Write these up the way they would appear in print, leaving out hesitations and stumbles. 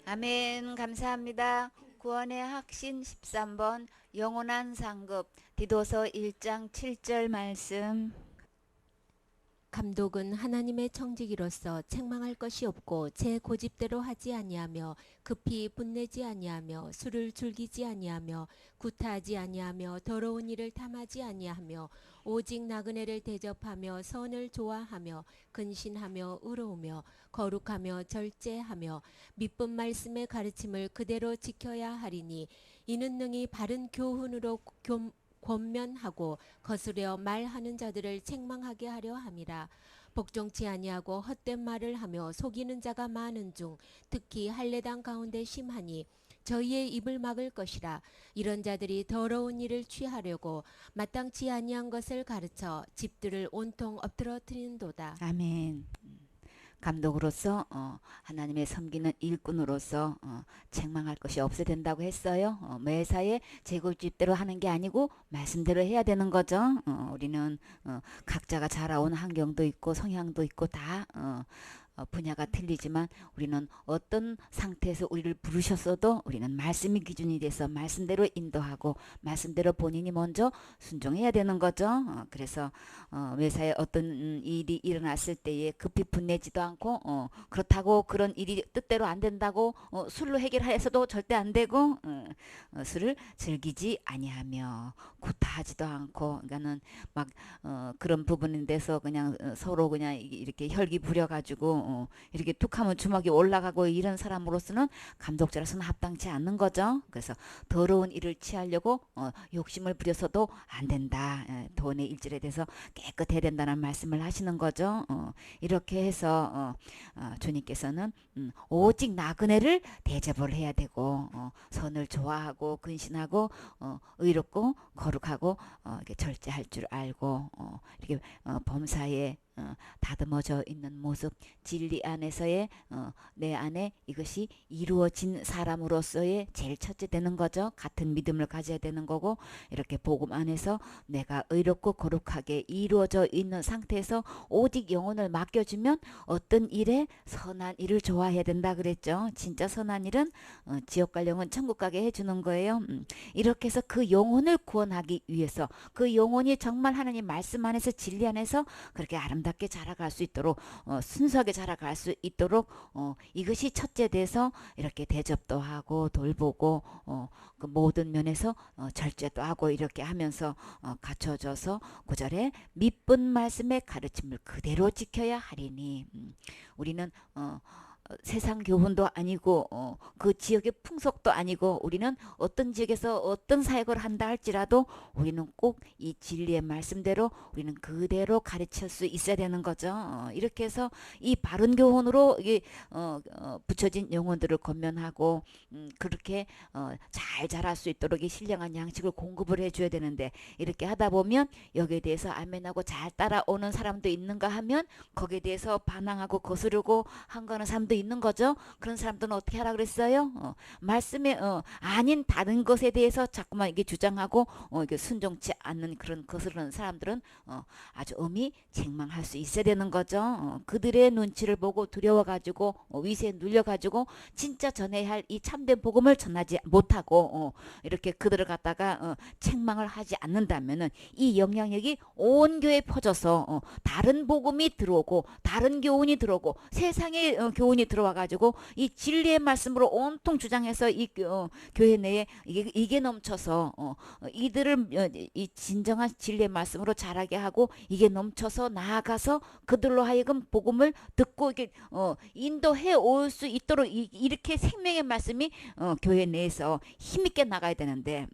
아멘. 감사합니다. 구원의 확신 13번 영원한 상급 디도서 1장 7절 말씀. 감독은 하나님의 청지기로서 책망할 것이 없고 제 고집대로 하지 아니하며 급히 분내지 아니하며 술을 즐기지 아니하며 구타하지 아니하며 더러운 일을 탐하지 아니하며 오직 나그네를 대접하며 선을 좋아하며 근신하며 의로우며 거룩하며 절제하며 믿음 말씀의 가르침을 그대로 지켜야 하리니 이는 능히 바른 교훈으로 권면하고 거스려 말하는 자들을 책망하게 하려 함이라. 복종치 아니하고 헛된 말을 하며 속이는 자가 많은 중 특히 할례당 가운데 심하니 저희의 입을 막을 것이라. 이런 자들이 더러운 일을 취하려고 마땅치 아니한 것을 가르쳐 집들을 온통 엎드러뜨리는도다. 아멘. 감독으로서 하나님의 섬기는 일꾼으로서 책망할 것이 없어야 된다고 했어요. 매사에 제골집대로 하는 게 아니고 말씀대로 해야 되는 거죠. 우리는 각자가 자라온 환경도 있고 성향도 있고 다 분야가 틀리지만 우리는 어떤 상태에서 우리를 부르셨어도 우리는 말씀이 기준이 돼서 말씀대로 인도하고 말씀대로 본인이 먼저 순종해야 되는 거죠. 그래서 회사에 어떤 일이 일어났을 때에 급히 분내지도 않고 그렇다고 그런 일이 뜻대로 안 된다고 술로 해결해서도 절대 안 되고 술을 즐기지 아니하며 구타하지도 않고 그러니까는 막 그런 부분에 대해서 그냥 서로 그냥 이렇게 혈기 부려가지고 이렇게 툭하면 주먹이 올라가고 이런 사람으로서는 감독자로서는 합당치 않는 거죠. 그래서 더러운 일을 취하려고 욕심을 부려서도 안 된다. 돈의 일질에 대해서 깨끗해야 된다는 말씀을 하시는 거죠. 이렇게 해서 주님께서는 오직 나그네를 대접을 해야 되고 선을 좋아하고 근신하고 의롭고 거룩하고 이렇게 절제할 줄 알고 이렇게 범사에 다듬어져 있는 모습, 진리 안에서의 내 안에 이것이 이루어진 사람으로서의 제일 첫째 되는 거죠. 같은 믿음을 가져야 되는 거고 이렇게 복음 안에서 내가 의롭고 거룩하게 이루어져 있는 상태에서 오직 영혼을 맡겨주면 어떤 일에 선한 일을 좋아해야 된다 그랬죠. 진짜 선한 일은 지옥 갈 영혼 천국 가게 해주는 거예요. 이렇게 해서 그 영혼을 구원하기 위해서 그 영혼이 정말 하나님 말씀 안에서 진리 안에서 그렇게 아름답게 자라갈 수 있도록 순수하게 자라갈 수 있도록 이것이 첫째 돼서 이렇게 대접도 하고 돌보고 그 모든 면에서 절제도 하고 이렇게 하면서 갖춰져서 9절에 믿은 말씀의 가르침을 그대로 지켜야 하리니 우리는 세상 교훈도 아니고 그 지역의 풍속도 아니고 우리는 어떤 지역에서 어떤 사역을 한다 할지라도 우리는 꼭 이 진리의 말씀대로 우리는 그대로 가르칠 수 있어야 되는 거죠. 이렇게 해서 이 바른 교훈으로 이게 붙여진 영혼들을 권면하고 그렇게 잘 자랄 수 있도록 이 신령한 양식을 공급을 해줘야 되는데 이렇게 하다 보면 여기에 대해서 아멘하고 잘 따라오는 사람도 있는가 하면 거기에 대해서 반항하고 거스르고 한가하는 사람도 있는 거죠. 그런 사람들은 어떻게 하라 그랬어요? 말씀에 아닌 다른 것에 대해서 자꾸만 이게 주장하고 이게 순종치 않는 그런 거스르는 사람들은 아주 엄히 책망할 수 있어야 되는 거죠. 그들의 눈치를 보고 두려워가지고 위세에 눌려가지고 진짜 전해야 할 이 참된 복음을 전하지 못하고 이렇게 그들을 갖다가 책망을 하지 않는다면은 이 영향력이 온 교회에 퍼져서 다른 복음이 들어오고 다른 교훈이 들어오고 세상의 교훈이 들어와가지고 이 진리의 말씀으로 온통 주장해서 이 교회 내에 이게 넘쳐서 이들을 이 진정한 진리의 말씀으로 자라게 하고 이게 넘쳐서 나아가서 그들로 하여금 복음을 듣고 이게 인도해 올 수 있도록 이렇게 생명의 말씀이 교회 내에서 힘있게 나가야 되는데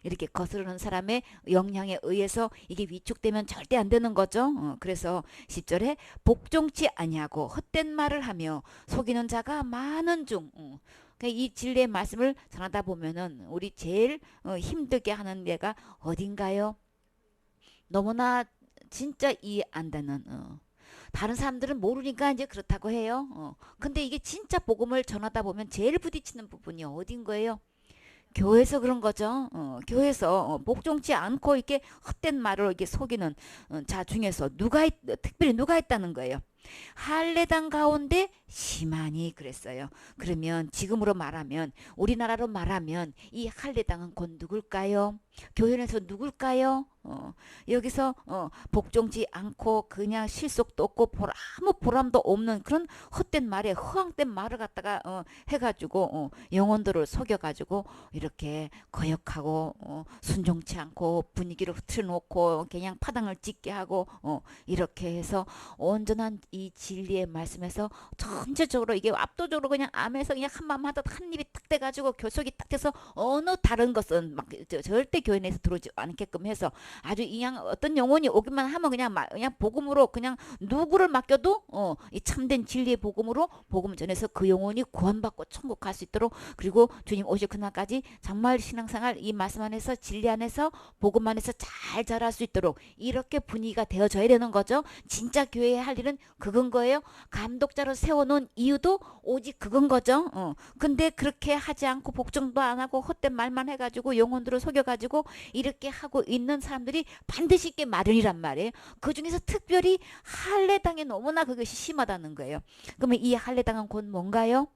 이렇게 거스르는 사람의 영향에 의해서 이게 위축되면 절대 안 되는 거죠. 그래서 10절에 복종치 아니하고 헛된 말을 하며 속이는 자가 많은 중 이 진리의 말씀을 전하다 보면은 우리 제일 힘들게 하는 데가 어딘가요? 너무나 진짜 이해 안 되는 다른 사람들은 모르니까 이제 그렇다고 해요. 근데 이게 진짜 복음을 전하다 보면 제일 부딪히는 부분이 어딘 거예요? 교회에서 그런 거죠. 교회에서 복종치 않고 이렇게 헛된 말을 이렇게 속이는 자 중에서 특별히 누가 있다는 거예요. 할례당 가운데 심하니 그랬어요. 그러면 지금으로 말하면 우리나라로 말하면 이 할례당은 곧 누굴까요? 교회에서 누굴까요? 여기서 복종지 않고 그냥 실속도 없고 아무 보람도 없는 그런 헛된 말에 허황된 말을 갖다가 해가지고 영혼들을 속여가지고 이렇게 거역하고 순종치 않고 분위기를 흐트러놓고 그냥 파당을 찢게 하고 이렇게 해서 온전한 이 진리의 말씀에서 전체적으로 이게 압도적으로 그냥 암에서 그냥 한마음 하다 한 입이 딱 돼가지고 결속이 딱 돼서 어느 다른 것은 막 절대 교회 내에서 들어오지 않게끔 해서 아주 그냥 어떤 영혼이 오기만 하면 그냥 복음으로 그냥 누구를 맡겨도 이 참된 진리의 복음으로 복음 전해서 그 영혼이 구원받고 천국 갈 수 있도록 그리고 주님 오실 그날까지 정말 신앙생활 이 말씀 안에서 진리 안에서 복음 안에서 잘 자랄 수 있도록 이렇게 분위기가 되어져야 되는 거죠. 진짜 교회에 할 일은 그건 거예요. 감독자로 세워놓은 이유도 오직 그건 거죠. 근데 그렇게 하지 않고 복종도 안 하고 헛된 말만 해가지고 영혼들을 속여가지고 이렇게 하고 있는 사람들이 반드시 있게 마련이란 말이에요. 그 중에서 특별히 할례당에 너무나 그것이 심하다는 거예요. 그러면 이 할례당은 곧 뭔가요?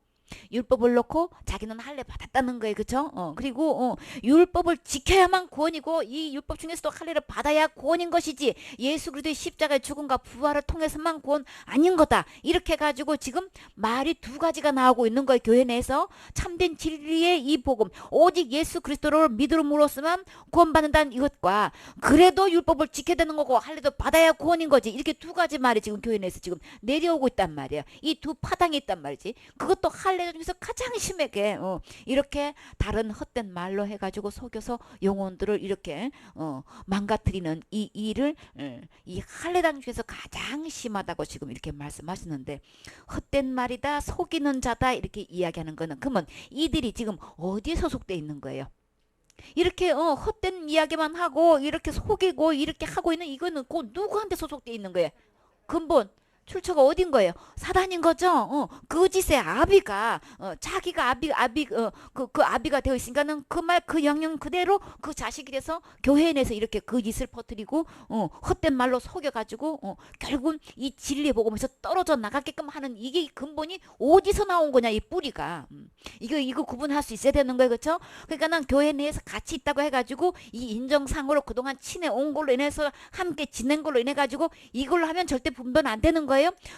율법을 놓고 자기는 할례 받았다는 거예요. 그쵸? 그리고 율법을 지켜야만 구원이고 이 율법 중에서도 할례를 받아야 구원인 것이지 예수 그리스도의 십자가의 죽음과 부활을 통해서만 구원 아닌 거다. 이렇게 해가지고 지금 말이 두 가지가 나오고 있는 거예요. 교회 내에서 참된 진리의 이 복음 오직 예수 그리스도를 믿음으로서만 구원받는다는 이것과 그래도 율법을 지켜야 되는 거고 할례도 받아야 구원인 거지. 이렇게 두 가지 말이 지금 교회 내에서 지금 내려오고 있단 말이에요. 이 두 파당이 있단 말이지. 그것도 할례 중에서 가장 심하게 이렇게 다른 헛된 말로 해가지고 속여서 영혼들을 이렇게 망가뜨리는 이 일을 이 할례당 중에서 가장 심하다고 지금 이렇게 말씀하시는데 헛된 말이다 속이는 자다 이렇게 이야기하는 거는 그러면 이들이 지금 어디에 소속돼 있는 거예요? 이렇게 헛된 이야기만 하고 이렇게 속이고 이렇게 하고 있는 이거는 꼭 누구한테 소속돼 있는 거예요? 근본 출처가 어딘 거예요? 사단인 거죠. 그 짓의 아비가 자기가 그 아비가 되어 있으니까는 그 말 그 영향 그대로 그 자식이 돼서 교회 내에서 이렇게 그 짓을 퍼뜨리고 헛된 말로 속여가지고 결국 이 진리의 복음에서 떨어져 나가게끔 하는 이게 근본이 어디서 나온 거냐 이 뿌리가 이거 구분할 수 있어야 되는 거예요. 그렇죠? 그러니까는 교회 내에서 같이 있다고 해가지고 이 인정상으로 그동안 친해온 걸로 인해서 함께 지낸 걸로 인해 가지고 이걸로 하면 절대 분별 안 되는 거예요.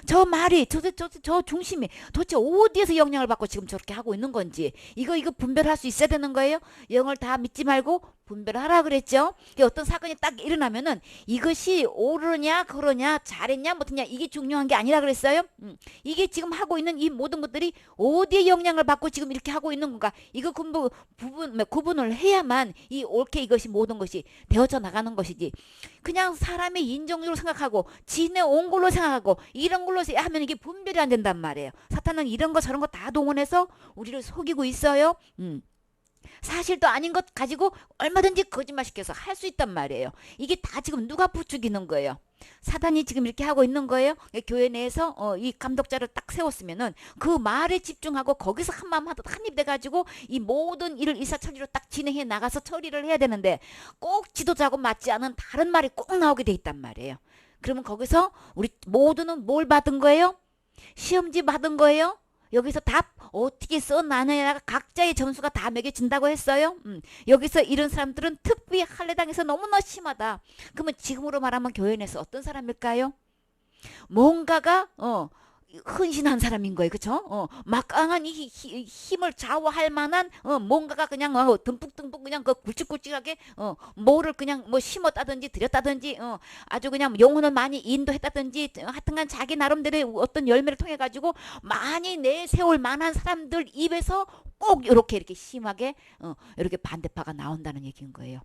저 말이 저 중심이 도대체 어디에서 영향을 받고 지금 저렇게 하고 있는 건지 이거 분별할 수 있어야 되는 거예요. 영을 다 믿지 말고 분별하라 그랬죠. 어떤 사건이 딱 일어나면은 이것이 옳으냐 그러냐 잘했냐 못했냐 이게 중요한 게 아니라 그랬어요. 이게 지금 하고 있는 이 모든 것들이 어디에 영향을 받고 지금 이렇게 하고 있는 건가 이거 구분을 해야만 이 옳게 이것이 모든 것이 되어져 나가는 것이지 그냥 사람의 인정으로 생각하고 지내온 걸로 생각하고 이런 걸로 하면 이게 분별이 안 된단 말이에요. 사탄은 이런 거 저런 거 다 동원해서 우리를 속이고 있어요. 사실도 아닌 것 가지고 얼마든지 거짓말시켜서 할 수 있단 말이에요. 이게 다 지금 누가 부추기는 거예요? 사단이 지금 이렇게 하고 있는 거예요. 교회 내에서 이 감독자를 딱 세웠으면은 그 말에 집중하고 거기서 한마음 한입 돼가지고 이 모든 일을 일사천리로 딱 진행해 나가서 처리를 해야 되는데 꼭 지도자하고 맞지 않은 다른 말이 꼭 나오게 돼 있단 말이에요. 그러면 거기서 우리 모두는 뭘 받은 거예요? 시험지 받은 거예요? 여기서 답 어떻게 써나느냐가 각자의 점수가 다 매겨진다고 했어요. 여기서 이런 사람들은 특히 할례당에서 너무나 심하다. 그러면 지금으로 말하면 교회 내에서 어떤 사람일까요? 뭔가가 헌신한 사람인 거예요. 그쵸? 막강한 이 힘을 좌우할 만한 뭔가가 그냥 듬뿍듬뿍 그냥 그 굵직굵직하게 뭐를 그냥 뭐 심었다든지 들였다든지 아주 그냥 영혼을 많이 인도했다든지 하여튼간 자기 나름대로의 어떤 열매를 통해 가지고 많이 내세울 만한 사람들 입에서 꼭 이렇게 심하게 이렇게 반대파가 나온다는 얘기인 거예요.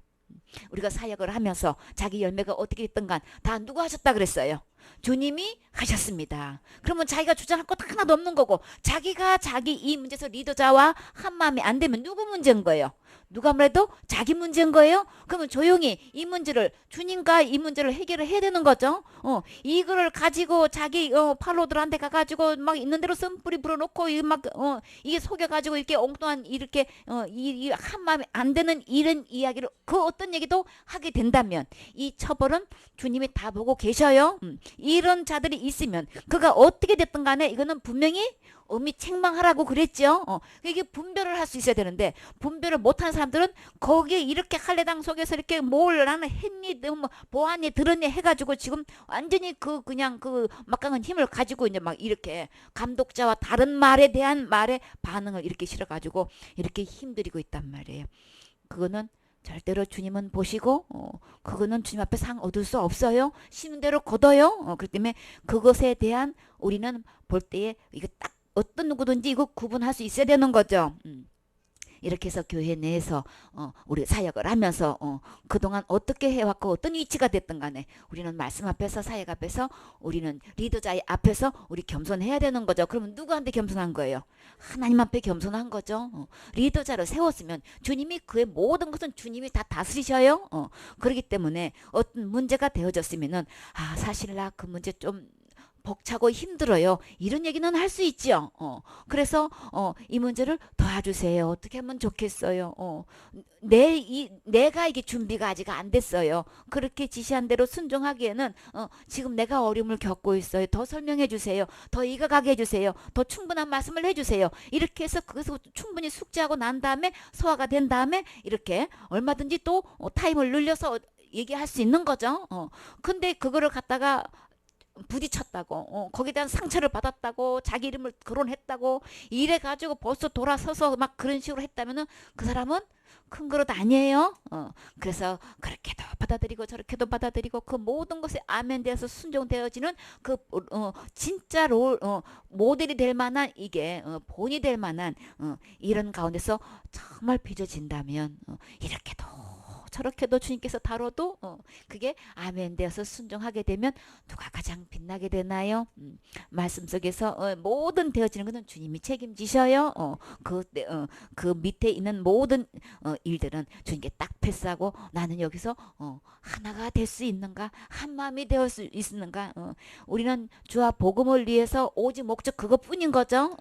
우리가 사역을 하면서 자기 열매가 어떻게 있던간 다 누가 하셨다 그랬어요? 주님이 하셨습니다. 그러면 자기가 주장할 것 하나도 없는 거고 자기가 자기 이 문제에서 리더자와 한마음이 안 되면 누구 문제인 거예요? 누가 뭐래도 자기 문제인 거예요? 그러면 조용히 이 문제를 주님과 이 문제를 해결을 해야 되는 거죠. 이거를 가지고 자기 팔로들한테 가가지고 막 있는 대로 쓴뿌리 불어놓고 이게 속여가지고 이렇게 엉뚱한 이렇게 이 한마음이 안 되는 이런 이야기를 그 어떤 얘기 얘기도 하게 된다면 이 처벌은 주님이 다 보고 계셔요. 이런 자들이 있으면 그가 어떻게 됐든 간에 이거는 분명히 엄히 책망하라고 그랬죠. 이게 분별을 할 수 있어야 되는데 분별을 못하는 사람들은 거기에 이렇게 할례당 속에서 이렇게 뭘 나는 했니 뭐 보았니 들었니 해가지고 지금 완전히 그냥 그 막강한 힘을 가지고 이제 막 이렇게 감독자와 다른 말에 대한 말에 반응을 이렇게 실어가지고 이렇게 힘들이고 있단 말이에요. 그거는 절대로 주님은 보시고 그거는 주님 앞에 상 얻을 수 없어요. 심은 대로 거둬요. 그렇기 때문에 그것에 대한 우리는 볼 때에 이거 딱 어떤 누구든지 이거 구분할 수 있어야 되는 거죠. 이렇게 해서 교회 내에서 우리 사역을 하면서 그동안 어떻게 해왔고 어떤 위치가 됐든 간에 우리는 말씀 앞에서 사역 앞에서 우리는 리더자의 앞에서 우리 겸손해야 되는 거죠. 그러면 누구한테 겸손한 거예요? 하나님 앞에 겸손한 거죠. 리더자를 세웠으면 주님이 그의 모든 것은 주님이 다 다스리셔요. 그렇기 때문에 어떤 문제가 되어졌으면은 사실 나 그 문제 좀 벅차고 힘들어요. 이런 얘기는 할 수 있죠. 그래서 이 문제를 도와주세요. 어떻게 하면 좋겠어요. 내가 이게 준비가 아직 안 됐어요. 그렇게 지시한 대로 순종하기에는 지금 내가 어려움을 겪고 있어요. 더 설명해 주세요. 더 이가가게 해주세요. 더 충분한 말씀을 해주세요. 이렇게 해서 그것을 충분히 숙지하고 난 다음에 소화가 된 다음에 이렇게 얼마든지 또 타임을 늘려서 얘기할 수 있는 거죠. 근데 그거를 갖다가 부딪혔다고 거기에 대한 상처를 받았다고 자기 이름을 거론했다고 이래 가지고 벌써 돌아서서 막 그런 식으로 했다면은 그 사람은 큰 그릇 아니에요. 그래서 그렇게도 받아들이고 저렇게도 받아들이고 그 모든 것에 아멘되어서 순종되어지는 그 진짜 모델이 될 만한 이게 본이 될 만한 이런 가운데서 정말 빚어진다면 이렇게도 저렇게도 주님께서 다뤄도 그게 아멘 되어서 순종하게 되면 누가 가장 빛나게 되나요? 말씀 속에서 모든 되어지는 것은 주님이 책임지셔요. 그 밑에 있는 모든 일들은 주님께 딱 패스하고 나는 여기서 하나가 될 수 있는가? 한 마음이 되어 수 있는가? 우리는 주와 복음을 위해서 오직 목적 그것뿐인 거죠.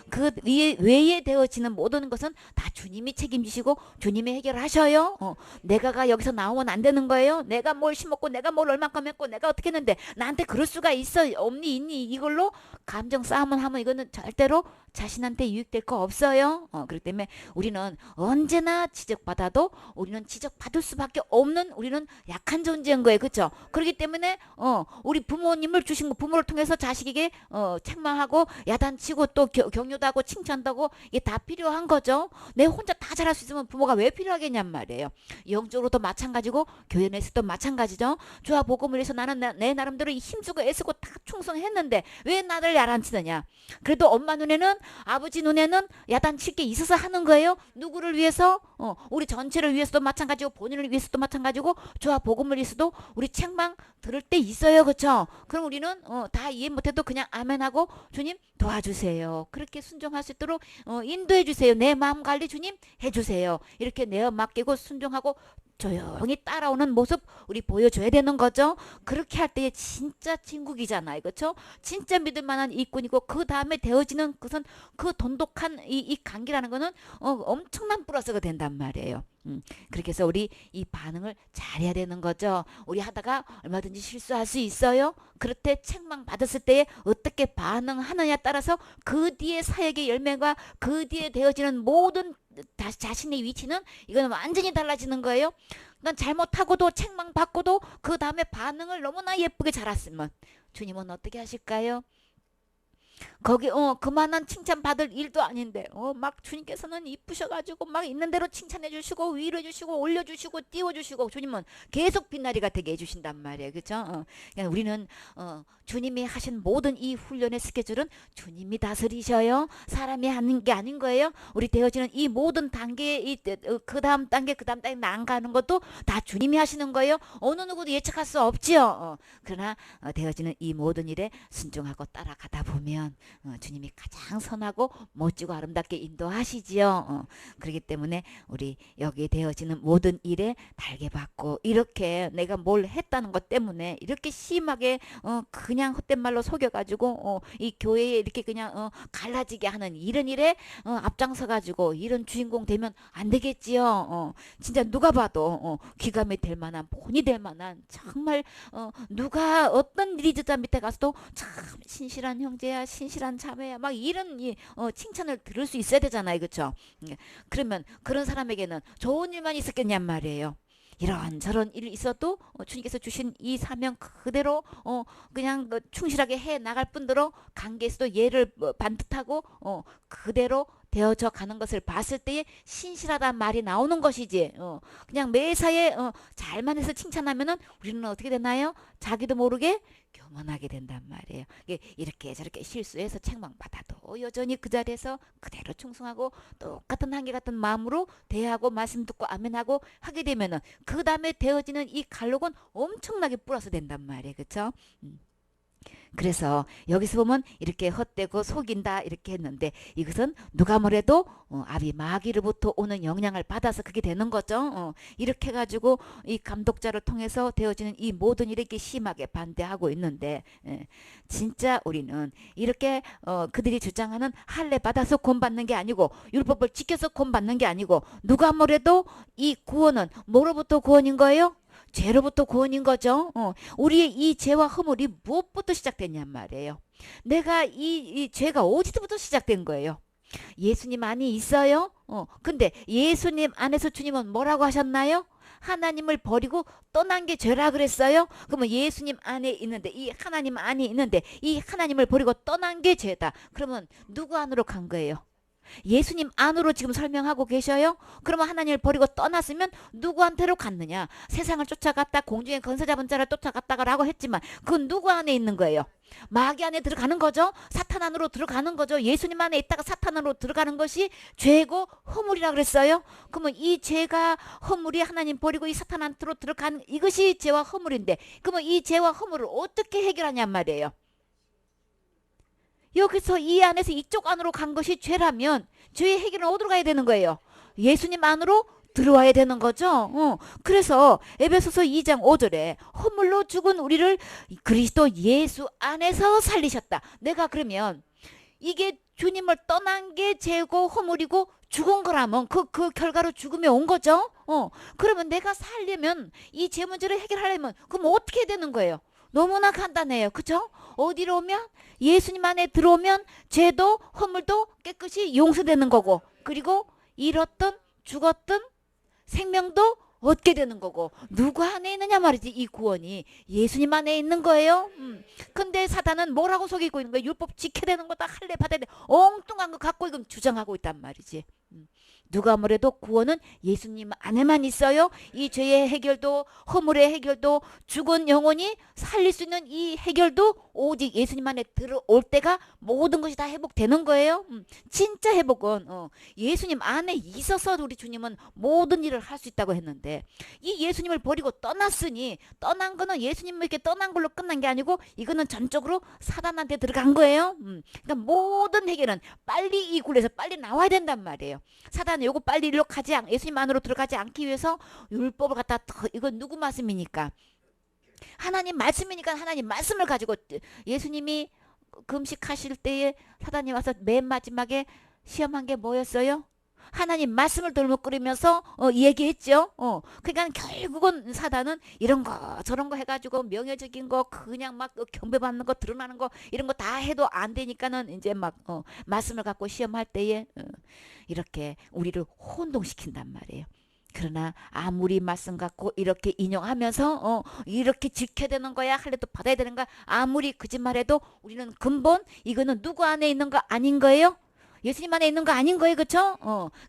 그 외에 되어지는 모든 것은 다 주님이 책임지시고 주님이 해결하셔요. 내가가 여기서 나오면 안 되는 거예요. 내가 뭘 심었고 내가 뭘 얼만큼 했고 내가 어떻게 했는데 나한테 그럴 수가 있어 없니 있니 이걸로 감정 싸움을 하면 이거는 절대로 자신한테 유익될 거 없어요. 그렇기 때문에 우리는 언제나 지적받아도 우리는 지적받을 수밖에 없는 우리는 약한 존재인 거예요. 그렇죠? 그렇기 때문에 우리 부모님을 주신 거 부모를 통해서 자식에게 책망하고 야단치고 또 격려도 하고 칭찬도 하고 이게 다 필요한 거죠. 내 혼자 다 잘할 수 있으면 부모가 왜 필요하겠냔 말이에요. 영적으로도 마찬가지고 교회 내에서도 마찬가지죠. 주와 복음을 위해서 나는 내 나름대로 힘쓰고 애쓰고 다 충성했는데 왜 나를 야단치느냐. 그래도 엄마 눈에는 아버지 눈에는 야단칠 게 있어서 하는 거예요. 누구를 위해서? 우리 전체를 위해서도 마찬가지고 본인을 위해서도 마찬가지고 주와 복음을 위해서도 우리 책망 들을 때 있어요. 그렇죠? 그럼 우리는 다 이해 못해도 그냥 아멘하고 주님 도와주세요. 그렇게 순종할 수 있도록 인도해 주세요. 내 마음 관리 주님 해주세요. 이렇게 내어 맡기고 순종하고 조용히 따라오는 모습 우리 보여줘야 되는 거죠. 그렇게 할 때에 진짜 진국이잖아요. 그렇죠? 진짜 믿을 만한 일꾼이고 그 다음에 되어지는 것은 그 돈독한 이 관계라는 거는 엄청난 플러스가 된단 말이에요. 그렇게 해서 우리 이 반응을 잘해야 되는 거죠. 우리 하다가 얼마든지 실수할 수 있어요. 그럴 때 책망 받았을 때에 어떻게 반응하느냐에 따라서 그 뒤에 사역의 열매가 그 뒤에 되어지는 모든 자신의 위치는 이거는 완전히 달라지는 거예요. 그러니까 잘못하고도 책망 받고도 그 다음에 반응을 너무나 예쁘게 잘했으면 주님은 어떻게 하실까요? 거기 그만한 칭찬 받을 일도 아닌데 막 주님께서는 이쁘셔가지고 막 있는 대로 칭찬해 주시고 위로해 주시고 올려주시고 띄워주시고 주님은 계속 빛나리가 되게 해주신단 말이에요. 그렇죠? 그러니까 우리는 주님이 하신 모든 이 훈련의 스케줄은 주님이 다스리셔요. 사람이 하는 게 아닌 거예요. 우리 되어지는 이 모든 단계 그 다음 단계 나아가는 것도 다 주님이 하시는 거예요. 어느 누구도 예측할 수 없지요. 그러나 되어지는 이 모든 일에 순종하고 따라가다 보면 주님이 가장 선하고 멋지고 아름답게 인도하시지요. 그렇기 때문에 우리 여기에 되어지는 모든 일에 달게받고 이렇게 내가 뭘 했다는 것 때문에 이렇게 심하게 그냥 헛된 말로 속여가지고 이 교회에 이렇게 그냥 갈라지게 하는 이런 일에 앞장서가지고 이런 주인공 되면 안 되겠지요. 진짜 누가 봐도 귀감이 될 만한 본이 될 만한 정말 누가 어떤 리더자 밑에 가서도 참 신실한 형제야 신실한 자매야 막 이런 칭찬을 들을 수 있어야 되잖아요. 그렇죠? 그러면 그런 사람에게는 좋은 일만 있었겠냔 말이에요. 이런저런 일이 있어도 주님께서 주신 이 사명 그대로 그냥 충실하게 해 나갈 뿐더러 관계에서도 예를 반듯하고 그대로 되어져 가는 것을 봤을 때에 신실하다는 말이 나오는 것이지. 그냥 매사에 잘만 해서 칭찬하면은 우리는 어떻게 되나요? 자기도 모르게 교만하게 된단 말이에요. 이렇게 저렇게 실수해서 책망받아도 여전히 그 자리에서 그대로 충성하고 똑같은 한결같은 마음으로 대하고 말씀 듣고 아멘하고 하게 되면은 그 다음에 되어지는 이 갈록은 엄청나게 뿌려서 된단 말이에요. 그렇죠? 그래서 여기서 보면 이렇게 헛되고 속인다 이렇게 했는데 이것은 누가 뭐래도 아비 마귀로부터 오는 영향을 받아서 그게 되는 거죠. 이렇게 해가지고 이 감독자를 통해서 되어지는 이 모든 일에 이렇게 심하게 반대하고 있는데 진짜 우리는 이렇게 그들이 주장하는 할례 받아서 구원받는 게 아니고 율법을 지켜서 구원받는 게 아니고 누가 뭐래도 이 구원은 뭐로부터 구원인 거예요? 죄로부터 구원인 거죠. 우리의 이 죄와 허물이 무엇부터 시작됐냔 말이에요. 내가 이 죄가 어디서부터 시작된 거예요? 예수님 안에 있어요. 근데 예수님 안에서 주님은 뭐라고 하셨나요? 하나님을 버리고 떠난 게 죄라 그랬어요. 그러면 예수님 안에 있는데 이 하나님 안에 있는데 이 하나님을 버리고 떠난 게 죄다. 그러면 누구 안으로 간 거예요? 예수님 안으로 지금 설명하고 계셔요. 그러면 하나님을 버리고 떠났으면 누구한테로 갔느냐? 세상을 쫓아갔다 공중의 건설 잡은 자를 쫓아갔다가 라고 했지만 그건 누구 안에 있는 거예요? 마귀 안에 들어가는 거죠. 사탄 안으로 들어가는 거죠. 예수님 안에 있다가 사탄 안으로 들어가는 것이 죄고 허물이라 그랬어요. 그러면 이 죄가 허물이 하나님 버리고 이 사탄 안으로 들어가는 이것이 죄와 허물인데 그러면 이 죄와 허물을 어떻게 해결하냔 말이에요. 여기서 이 안에서 이쪽 안으로 간 것이 죄라면 죄의 해결은 어디로 가야 되는 거예요? 예수님 안으로 들어와야 되는 거죠. 그래서 에베소서 2장 5절에 허물로 죽은 우리를 그리스도 예수 안에서 살리셨다. 내가 그러면 이게 주님을 떠난 게 죄고 허물이고 죽은 거라면 그 결과로 죽음에 온 거죠. 그러면 내가 살려면 이 죄 문제를 해결하려면 그럼 어떻게 해야 되는 거예요? 너무나 간단해요. 그죠? 어디로 오면 예수님 안에 들어오면 죄도 허물도 깨끗이 용서되는 거고 그리고 잃었던 죽었던 생명도 얻게 되는 거고 누구 안에 있느냐 말이지. 이 구원이 예수님 안에 있는 거예요. 근데 사단은 뭐라고 속이고 있는 거예요? 율법 지켜야 되는 거다 할례 받아야 돼 엉뚱한 거 갖고 이건 주장하고 있단 말이지. 누가 뭐래도 구원은 예수님 안에만 있어요. 이 죄의 해결도 허물의 해결도 죽은 영혼이 살릴 수 있는 이 해결도 오직 예수님 안에 들어올 때가 모든 것이 다 회복되는 거예요. 진짜 회복은 예수님 안에 있어서 우리 주님은 모든 일을 할 수 있다고 했는데 이 예수님을 버리고 떠났으니 떠난 거는 예수님에게 떠난 걸로 끝난 게 아니고 이거는 전적으로 사단한테 들어간 거예요. 그러니까 모든 해결은 빨리 이 굴에서 빨리 나와야 된단 말이에요. 사단은 요거 빨리 일로 가지 예수님 안으로 들어가지 않기 위해서 율법을 갖다 이건 누구 말씀이니까? 하나님 말씀이니까 하나님 말씀을 가지고 예수님이 금식하실 때에 사단이 와서 맨 마지막에 시험한 게 뭐였어요? 하나님 말씀을 들먹거리면서 얘기했죠. 그러니까 결국은 사단은 이런 거 저런 거 해가지고 명예적인 거 그냥 막 경배받는 거 드러나는 거 이런 거 다 해도 안 되니까는 이제 막 말씀을 갖고 시험할 때에 이렇게 우리를 혼동시킨단 말이에요. 그러나 아무리 말씀 갖고 이렇게 인용하면서 이렇게 지켜야 되는 거야 할례도 받아야 되는 거야 아무리 거짓말해도 우리는 근본 이거는 누구 안에 있는 거 아닌 거예요? 예수님 안에 있는 거 아닌 거예요. 그렇죠?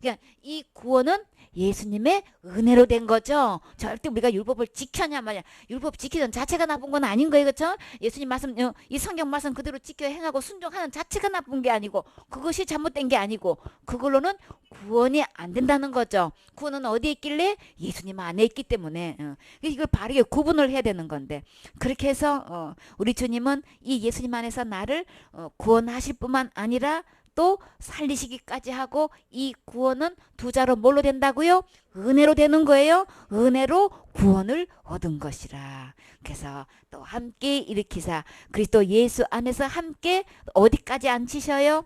그냥 이 구원은 예수님의 은혜로 된 거죠. 절대 우리가 율법을 지켰냐 말이야. 율법 지키는 자체가 나쁜 건 아닌 거예요. 그렇죠? 예수님 말씀, 이 성경 말씀 그대로 지켜 행하고 순종하는 자체가 나쁜 게 아니고 그것이 잘못된 게 아니고 그걸로는 구원이 안 된다는 거죠. 구원은 어디에 있길래? 예수님 안에 있기 때문에 이걸 바르게 구분을 해야 되는 건데 그렇게 해서 우리 주님은 이 예수님 안에서 나를 구원하실 뿐만 아니라 또 살리시기까지 하고 이 구원은 두 자로 뭘로 된다고요? 은혜로 되는 거예요. 은혜로 구원을 얻은 것이라. 그래서 또 함께 일으키사 그리스도 예수 안에서 함께 어디까지 앉히셔요?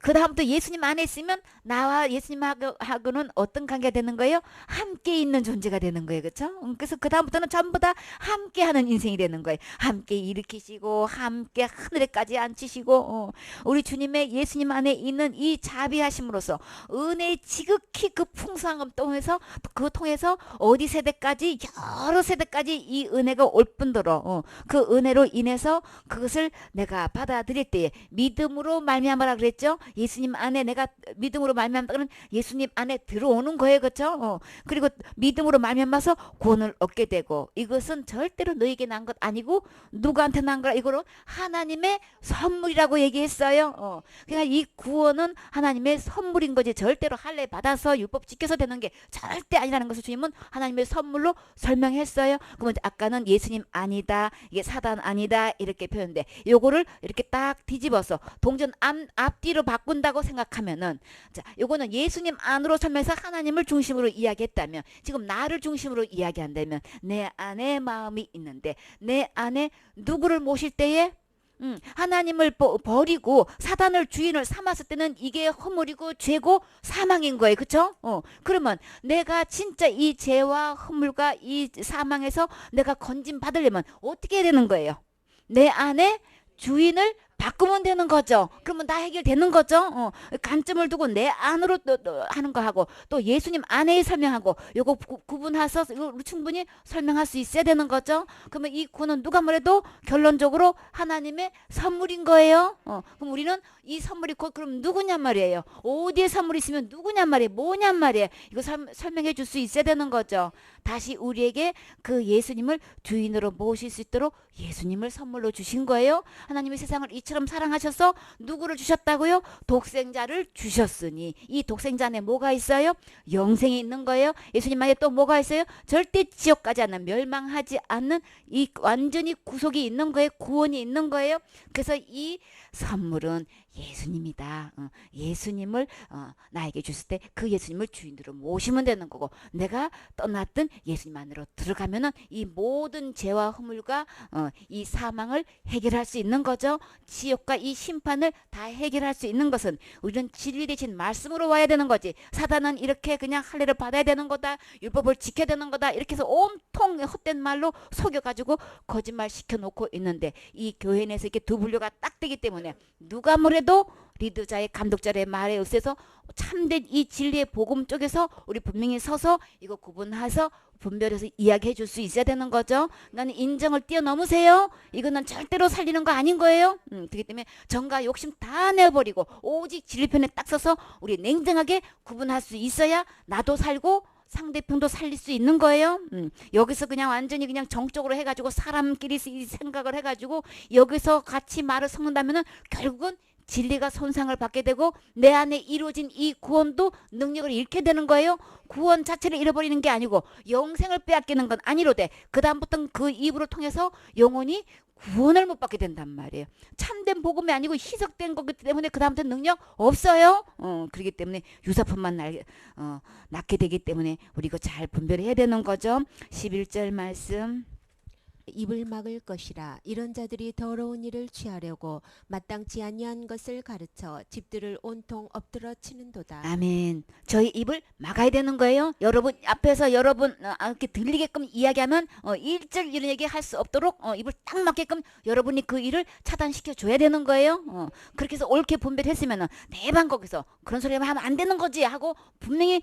그 다음부터 예수님 안에 있으면 나와 예수님하고는 어떤 관계가 되는 거예요? 함께 있는 존재가 되는 거예요. 그렇죠? 그래서 그 다음부터는 전부 다 함께 하는 인생이 되는 거예요. 함께 일으키시고 함께 하늘에까지 앉히시고 우리 주님의 예수님 안에 있는 이 자비하심으로써 은혜의 지극히 그 풍성함 통해서 어디 세대까지 여러 세대까지 이 은혜가 올 뿐더러 그 은혜로 인해서 그것을 내가 받아들일 때에 믿음으로 말미암아라 그랬죠. 예수님 안에 내가 믿음으로 말미암다는 예수님 안에 들어오는 거예요. 그렇죠? 그리고 믿음으로 말미암아서 구원을 얻게 되고 이것은 절대로 너에게 난 것 아니고 누구한테 난 거라 이거로 하나님의 선물이라고 얘기했어요. 그러니까 이 구원은 하나님의 선물인 거지 절대로 할례 받아서 율법 지켜서 되는 게 절대 아니라는 것을 주님은 하나님의 선물로 설명했어요. 그러면 아까는 예수님 아니다 이게 사단 아니다 이렇게 표현돼 요거를 이렇게 딱 뒤집어서 동전 앞뒤로 바꾼다고 생각하면은 자, 요거는 예수님 안으로 설명해서 하나님을 중심으로 이야기했다면 지금 나를 중심으로 이야기한다면 내 안에 마음이 있는데 내 안에 누구를 모실 때에 하나님을 버리고 사단을 주인을 삼았을 때는 이게 허물이고 죄고 사망인 거예요. 그쵸? 그러면 내가 진짜 이 죄와 허물과 이 사망에서 내가 건진 받으려면 어떻게 해야 되는 거예요? 내 안에 주인을 바꾸면 되는 거죠. 그러면 다 해결되는 거죠. 관점을 두고 내 안으로 또 하는 거 하고 또 예수님 안에 설명하고 요거 구분해서 충분히 설명할 수 있어야 되는 거죠. 그러면 이 구원은 누가 뭐래도 결론적으로 하나님의 선물인 거예요. 그럼 우리는 이 선물이 곧 그럼 누구냐 말이에요. 어디에 선물이 있으면 누구냐 말이에요. 뭐냐 말이에요. 이거 설명해 줄 수 있어야 되는 거죠. 다시 우리에게 그 예수님을 주인으로 모실 수 있도록 예수님을 선물로 주신 거예요. 하나님이 세상을 이처럼 사랑하셔서 누구를 주셨다고요? 독생자를 주셨으니 이 독생자 안에 뭐가 있어요? 영생이 있는 거예요. 예수님 안에 또 뭐가 있어요? 절대 지옥 가지 않는 멸망하지 않는 이 완전히 구속이 있는 거예요. 구원이 있는 거예요. 그래서 이 선물은 예수님이다. 예수님을 나에게 주실 때 그 예수님을 주인으로 모시면 되는 거고 내가 떠났던 예수님 안으로 들어가면은 이 모든 죄와 허물과 이 사망을 해결할 수 있는 거죠. 지옥과 이 심판을 다 해결할 수 있는 것은 우리는 진리 대신 말씀으로 와야 되는 거지. 사단은 이렇게 그냥 할례를 받아야 되는 거다. 율법을 지켜야 되는 거다. 이렇게 해서 온통 헛된 말로 속여가지고 거짓말 시켜놓고 있는데 이 교회 내에서 이렇게 두 분류가 딱 되기 때문에 누가 뭐래도 리더자의 감독자의 말에 의해서 참된 이 진리의 복음 쪽에서 우리 분명히 서서 이거 구분해서 분별해서 이야기해 줄 수 있어야 되는 거죠. 나는 인정을 뛰어넘으세요. 이거는 절대로 살리는 거 아닌 거예요. 그렇기 때문에 정과 욕심 다 내버리고 오직 진리편에 딱 서서 우리 냉정하게 구분할 수 있어야 나도 살고 상대편도 살릴 수 있는 거예요. 여기서 그냥 완전히 그냥 정적으로 해가지고 사람끼리 생각을 해가지고 여기서 같이 말을 섞는다면은 결국은 진리가 손상을 받게 되고 내 안에 이루어진 이 구원도 능력을 잃게 되는 거예요. 구원 자체를 잃어버리는 게 아니고 영생을 빼앗기는 건 아니로되 그 다음부터는 그 입으로 통해서 영혼이 구원을 못 받게 된단 말이에요. 참된 복음이 아니고 희석된 거기 때문에 그 다음부터 능력 없어요. 그렇기 때문에 유사품만 낳게 되기 때문에 우리 이거 잘 분별해야 되는 거죠. 11절 말씀. 입을 막을 것이라. 이런 자들이 더러운 일을 취하려고 마땅치 아니한 것을 가르쳐 집들을 온통 엎드러 치는도다. 아멘. 저희 입을 막아야 되는 거예요. 여러분 앞에서 여러분 이렇게 들리게끔 이야기하면 1절 이런 얘기 할 수 없도록 입을 딱 막게끔 여러분이 그 일을 차단시켜 줘야 되는 거예요. 그렇게 해서 옳게 분별했으면은 내방 거기서 그런 소리 하면 안 되는 거지 하고 분명히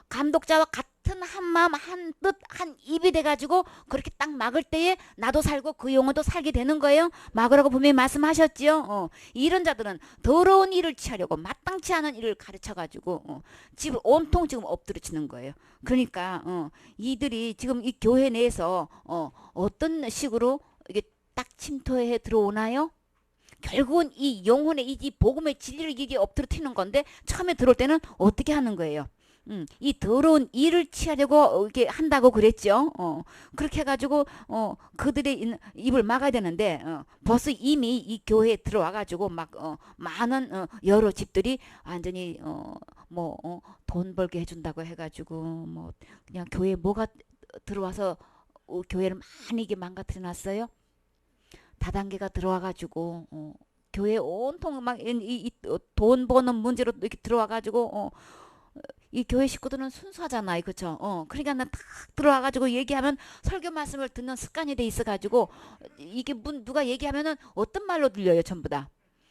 감독자와 같은 같은 한 마음 한 뜻 한 입이 돼가지고 그렇게 딱 막을 때에 나도 살고 그 영혼도 살게 되는 거예요. 막으라고 분명히 말씀하셨지요. 이런 자들은 더러운 일을 취하려고 마땅치 않은 일을 가르쳐가지고 집을 온통 지금 엎드려치는 거예요. 그러니까 이들이 지금 이 교회 내에서 어떤 식으로 이게 딱 침투해 들어오나요? 결국은 이 영혼의 이 복음의 진리를 이게 엎드려치는 건데 처음에 들어올 때는 어떻게 하는 거예요? 이 더러운 일을 취하려고 이렇게 한다고 그랬죠. 그렇게 해가지고 그들의 입을 막아야 되는데 벌써 이미 이 교회에 들어와가지고 막 많은 여러 집들이 완전히 돈 벌게 해준다고 해가지고 뭐 그냥 교회에 뭐가 들어와서 교회를 많이 이게 망가뜨려 놨어요. 다단계가 들어와가지고 교회 온통 막 돈 버는 문제로 이렇게 들어와가지고 이 교회 식구들은 순수하잖아요, 그렇죠? 그러니까 딱 들어와가지고 얘기하면 설교 말씀을 듣는 습관이 돼 있어가지고 이게 누가 얘기하면은 어떤 말로 들려요, 전부 다.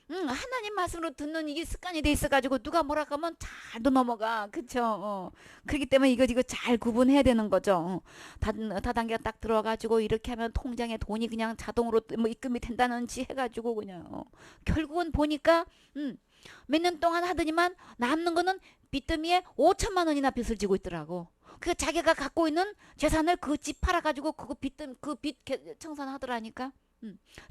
하나님 말씀으로 듣는 이게 습관이 돼 있어가지고 누가 뭐라 하면 잘도 넘어가, 그렇죠? 그렇기 때문에 이거 잘 구분해야 되는 거죠. 다단계가 딱 들어와가지고 이렇게 하면 통장에 돈이 그냥 자동으로 뭐 입금이 된다는지 해가지고 그냥 결국은 보니까 몇 년 동안 하더니만 남는 거는 빚더미에 5천만 원이나 빚을 지고 있더라고. 그 자기가 갖고 있는 재산을 그 집 팔아가지고 그빚 청산하더라니까.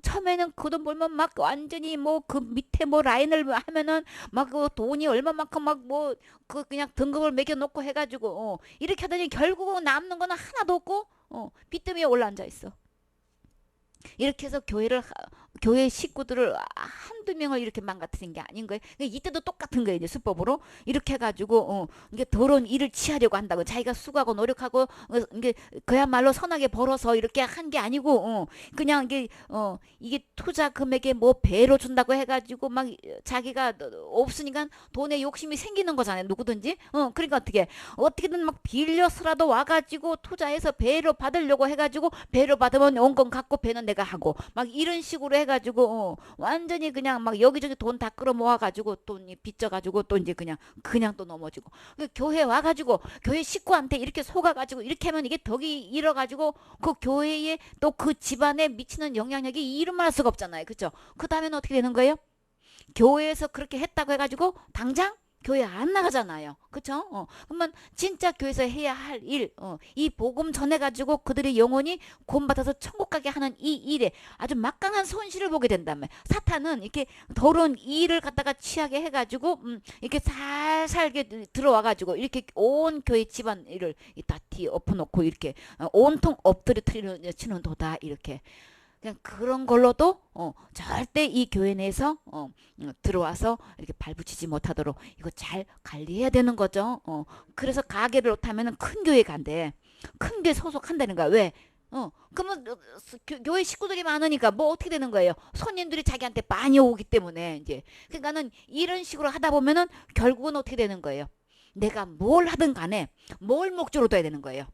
처음에는 그 돈 벌면 막 완전히 뭐 그 밑에 뭐 라인을 하면은 막 그 돈이 얼마만큼 막 뭐 그 그냥 등급을 매겨 놓고 해가지고 이렇게 하더니 결국은 남는 거는 하나도 없고 빚더미에 올라앉아 있어. 이렇게 해서 교회 식구들을 한두 명을 이렇게 망가뜨린 게 아닌 거예요. 그러니까 이때도 똑같은 거예요. 이제 수법으로 이렇게 해가지고 이게 더러운 일을 취하려고 한다고 자기가 수고하고 노력하고 이게 그야말로 선하게 벌어서 이렇게 한 게 아니고 그냥 이게 투자 금액에 뭐 배로 준다고 해가지고 막 자기가 없으니까 돈에 욕심이 생기는 거잖아요. 누구든지. 그러니까 어떻게든 막 빌려서라도 와가지고 투자해서 배로 받으려고 해가지고 배로 받으면 온 건 갖고 배는 내가 하고 막 이런 식으로 해가지고 완전히 그냥 막 여기저기 돈 다 끌어 모아가지고 또 빚져가지고 또 이제 그냥 또 넘어지고 교회 와가지고 교회 식구한테 이렇게 속아가지고 이렇게 하면 이게 덕이 잃어가지고 그 교회에 또 그 집안에 미치는 영향력이 이름할 수가 없잖아요. 그렇죠? 그 다음에는 어떻게 되는 거예요? 교회에서 그렇게 했다고 해가지고 당장 교회 안 나가잖아요. 그쵸? 그러면 진짜 교회에서 해야 할 일, 이 복음 전해가지고 그들의 영혼이 구원받아서 천국 가게 하는 이 일에 아주 막강한 손실을 보게 된다면 사탄은 이렇게 더러운 일을 갖다가 취하게 해가지고 이렇게 살살게 들어와가지고 이렇게 온 교회 집안 일을 다 뒤엎어놓고 이렇게 온통 엎드려 치는 도다 이렇게 그냥 그런 걸로도 절대 이 교회 내에서 들어와서 이렇게 발붙이지 못하도록 이거 잘 관리해야 되는 거죠. 그래서 가게를 못하면은 큰 교회 간대. 큰 교회 소속한다는 거야. 왜? 그러면 교회 식구들이 많으니까 뭐 어떻게 되는 거예요? 손님들이 자기한테 많이 오기 때문에 이제 그러니까는 이런 식으로 하다 보면은 결국은 어떻게 되는 거예요? 내가 뭘 하든 간에 뭘 목적으로 둬야 되는 거예요?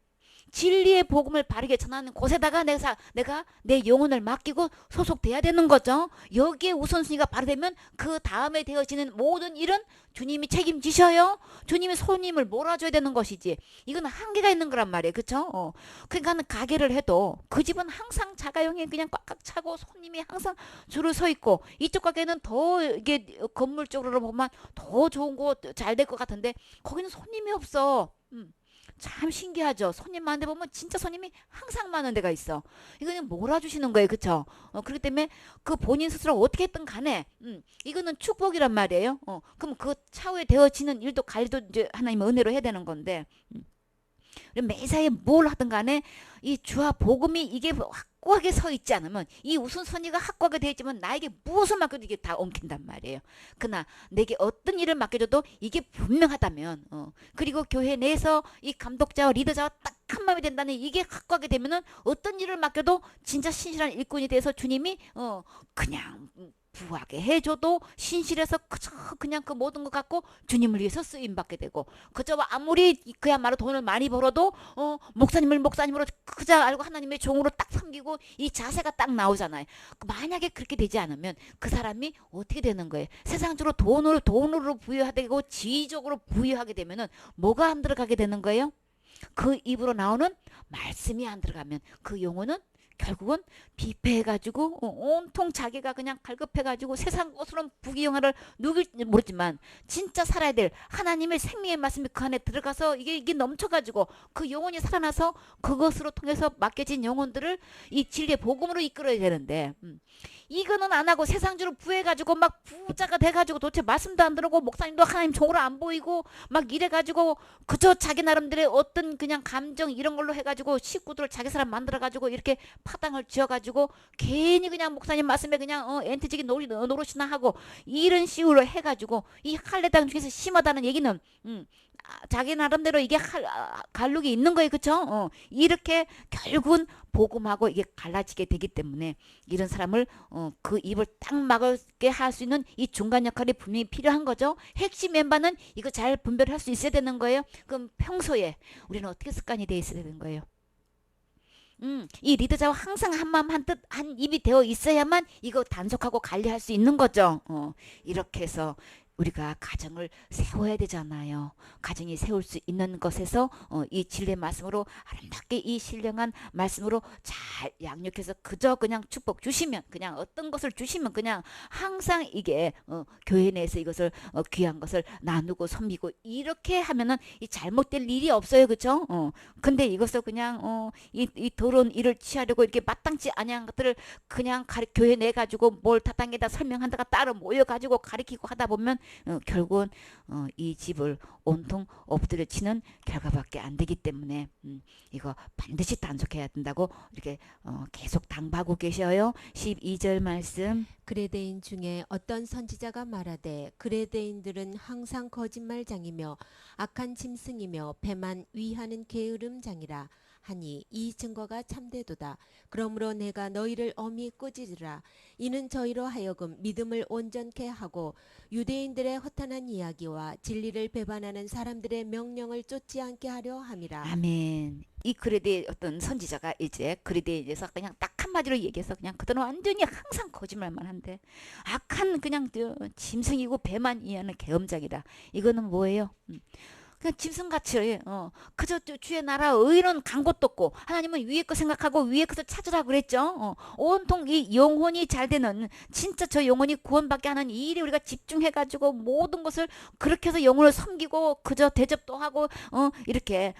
진리의 복음을 바르게 전하는 곳에다가 내가 내 영혼을 맡기고 소속돼야 되는 거죠. 여기에 우선순위가 바로 되면 그 다음에 되어지는 모든 일은 주님이 책임지셔요. 주님이 손님을 몰아줘야 되는 것이지. 이건 한계가 있는 거란 말이에요. 그렇죠? 그러니까 가게를 해도 그 집은 항상 자가용이 그냥 꽉꽉 차고 손님이 항상 줄을 서 있고 이쪽 가게는 더 이게 건물 쪽으로 보면 더 좋은 곳 잘 될 것 같은데 거기는 손님이 없어. 참 신기하죠. 손님 많은 데 보면 진짜 손님이 항상 많은 데가 있어. 이거는 몰아주시는 거예요. 그쵸? 그렇기 때문에 그 본인 스스로 어떻게 했든 간에 이거는 축복이란 말이에요. 그럼 그 차후에 되어지는 일도 관리도 이제 하나님의 은혜로 해야 되는 건데 매사에 뭘 하든 간에 이 주와 복음이 이게 확고하게 서 있지 않으면 이 우선순위가 확고하게 되어 있지만 나에게 무엇을 맡겨도 이게 다 엉킨단 말이에요. 그러나 내게 어떤 일을 맡겨줘도 이게 분명하다면 그리고 교회 내에서 이 감독자와 리더자와 딱 한 마음이 된다는 이게 확고하게 되면은 어떤 일을 맡겨도 진짜 신실한 일꾼이 돼서 주님이 그냥 부하게 해줘도 신실해서 그저 그냥 그 모든 것 갖고 주님을 위해서 쓰임받게 되고 그저 아무리 그야말로 돈을 많이 벌어도 목사님으로 그저 알고 하나님의 종으로 딱 섬기고 이 자세가 딱 나오잖아요. 만약에 그렇게 되지 않으면 그 사람이 어떻게 되는 거예요? 세상적으로 돈으로 부유하게 되고 지위적으로 부유하게 되면은 뭐가 안 들어가게 되는 거예요? 그 입으로 나오는 말씀이 안 들어가면 그 영혼은 결국은 비패해가지고 온통 자기가 그냥 갈급해가지고 세상 것으로는 부귀영화를 누릴지 모르지만 진짜 살아야 될 하나님의 생명의 말씀이 그 안에 들어가서 이게 넘쳐가지고 그 영혼이 살아나서 그것으로 통해서 맡겨진 영혼들을 이 진리의 복음으로 이끌어야 되는데 이거는 안 하고 세상적으로 부해가지고 막 부자가 돼가지고 도대체 말씀도 안 들고 목사님도 하나님 종으로 안 보이고 막 이래가지고 그저 자기 나름대로의 어떤 그냥 감정 이런 걸로 해가지고 식구들을 자기 사람 만들어가지고 이렇게 파당을 지어가지고 괜히 그냥 목사님 말씀에 그냥 엔트지기 노릇이나 하고 이런 식으로 해가지고 이 할례당 중에서 심하다는 얘기는 자기 나름대로 이게 갈룩이 있는 거예요. 그쵸? 이렇게 결국은 복음하고 이게 갈라지게 되기 때문에 이런 사람을 그 입을 딱 막게 할 수 있는 이 중간 역할이 분명히 필요한 거죠. 핵심 멤버는 이거 잘 분별할 수 있어야 되는 거예요. 그럼 평소에 우리는 어떻게 습관이 돼 있어야 되는 거예요? 이 리더자와 항상 한 마음 한 뜻 한 입이 되어 있어야만 이거 단속하고 관리할 수 있는 거죠. 이렇게 해서 우리가 가정을 세워야 되잖아요. 가정이 세울 수 있는 것에서 이 진리의 말씀으로 아름답게 이 신령한 말씀으로 잘 양육해서 그저 그냥 축복 주시면 그냥 어떤 것을 주시면 그냥 항상 이게 교회 내에서 이것을 귀한 것을 나누고 섬기고 이렇게 하면은 이 잘못될 일이 없어요. 그쵸? 근데 이것을 그냥 이 더러운 일을 취하려고 이렇게 마땅치 아니한 것들을 그냥 교회 내 가지고 뭘 타당에다 설명한다가 따로 모여 가지고 가리키고 하다 보면 결국은 이 집을 온통 엎드려 치는 결과밖에 안 되기 때문에 이거 반드시 단속해야 된다고 이렇게 계속 당부하고 계셔요. 12절 말씀. 그레데인 중에 어떤 선지자가 말하되 그레데인들은 항상 거짓말장이며 악한 짐승이며 배만 위하는 게으름장이라 하니 이 증거가 참되도다. 그러므로 내가 너희를 엄히 꾸짖으라. 이는 저희로 하여금 믿음을 온전케 하고 유대인들의 허탄한 이야기와 진리를 배반하는 사람들의 명령을 쫓지 않게 하려 함이라. 아멘. 이 그레데의 어떤 선지자가 이제 그레데에 대해서 그냥 딱 한마디로 얘기해서 그냥 그들은 완전히 항상 거짓말만 한데 악한 그냥 짐승이고 배만 이해하는 계엄장이다. 이거는 뭐예요? 그냥 짐승같이 그저 주의 나라 의는 간 곳도 없고 하나님은 위에 거 생각하고 위에 것을 찾으라 그랬죠. 온통 이 영혼이 잘 되는 진짜 저 영혼이 구원받게 하는 이 일에 우리가 집중해가지고 모든 것을 그렇게 해서 영혼을 섬기고 그저 대접도 하고 이렇게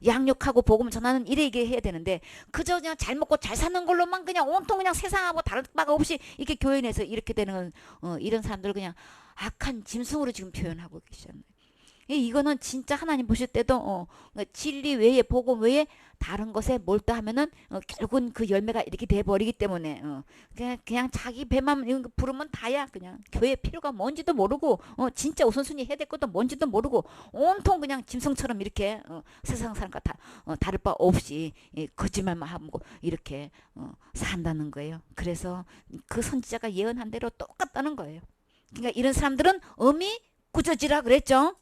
양육하고 복음을 전하는 일에 이게 해야 되는데 그저 그냥 잘 먹고 잘 사는 걸로만 그냥 온통 그냥 세상하고 다른 바가 없이 이렇게 교회 내에서 이렇게 되는 이런 사람들을 그냥 악한 짐승으로 지금 표현하고 계시잖아요. 이거는 진짜 하나님 보실 때도 진리 외에 복음 외에 다른 것에 몰두하면은 결국은 그 열매가 이렇게 돼버리기 때문에 그냥 자기 배만 부르면 다야. 그냥 교회 필요가 뭔지도 모르고 진짜 우선순위 해야 될 것도 뭔지도 모르고 온통 그냥 짐승처럼 이렇게 세상 사람과 다를 바 없이 거짓말만 하고 이렇게 산다는 거예요. 그래서 그 선지자가 예언한 대로 똑같다는 거예요. 그러니까 이런 사람들은 꾸짖으라 그랬죠.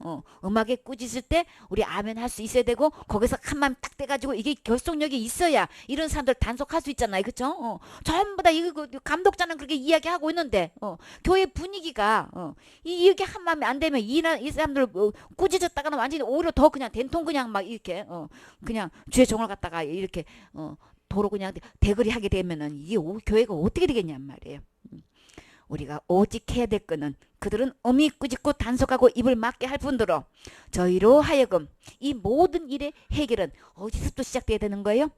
음악에 꾸짖을 때 우리 아멘 할 수 있어야 되고 거기서 한마음 딱 돼가지고 이게 결속력이 있어야 이런 사람들 단속할 수 있잖아요. 그쵸? 전부 다 이거 감독자는 그렇게 이야기하고 있는데 교회 분위기가 이게 한마음에 안 되면 이 사람들 꾸짖었다가는 완전히 오히려 더 그냥 된통 그냥 막 이렇게 그냥 주의 종을 갖다가 이렇게 도로 그냥 대거리 하게 되면은 이게 교회가 어떻게 되겠냔 말이에요. 우리가 오직 해야 될 거는 그들은 엄히 꾸짖고 단속하고 입을 막게 할 뿐더러 저희로 하여금 이 모든 일의 해결은 어디서부터 시작돼야 되는 거예요?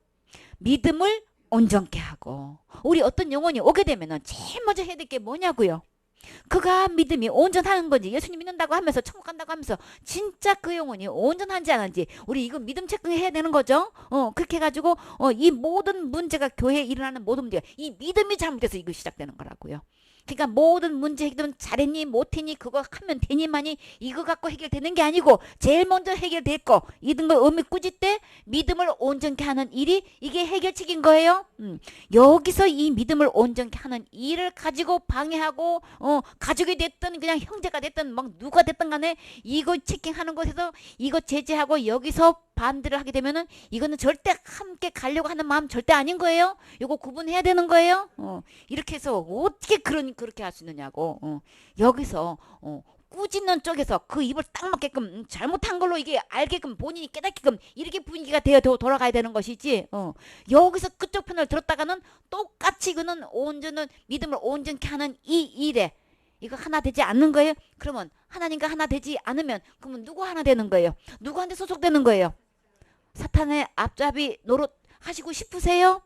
믿음을 온전케 하고 우리 어떤 영혼이 오게 되면은 제일 먼저 해야 될 게 뭐냐고요? 그가 믿음이 온전하는 건지 예수님 믿는다고 하면서 천국 간다고 하면서 진짜 그 영혼이 온전한지 아닌지 우리 이거 믿음 체크해야 되는 거죠. 그렇게 해가지고 이 모든 문제가 교회에 일어나는 모든 문제가 이 믿음이 잘못돼서 이거 시작되는 거라고요. 그러니까 모든 문제 해결은 잘했니 못했니 그거 하면 되니만이 이거 갖고 해결되는 게 아니고 제일 먼저 해결될 거 이런 걸 엄히 꾸짖 때 믿음을 온전케 하는 일이 이게 해결책인 거예요. 여기서 이 믿음을 온전케 하는 일을 가지고 방해하고 가족이 됐든 그냥 형제가 됐든 막 누가 됐든 간에 이거 체킹하는 곳에서 이거 제재하고 여기서 반대를 하게 되면은 이거는 절대 함께 가려고 하는 마음 절대 아닌 거예요. 이거 구분해야 되는 거예요. 이렇게 해서 어떻게 그렇게 할 수 있느냐고. 여기서 꾸짖는 쪽에서 그 입을 딱 맞게끔 잘못한 걸로 이게 알게끔 본인이 깨닫게끔 이렇게 분위기가 되어 돌아가야 되는 것이지. 여기서 그쪽 편을 들었다가는 똑같이 그는 온전한 믿음을 온전케 하는 이 일에 이거 하나 되지 않는 거예요. 그러면 하나님과 하나 되지 않으면 그러면 누구 하나 되는 거예요? 누구한테 소속되는 거예요? 사탄의 앞잡이 노릇 하시고 싶으세요?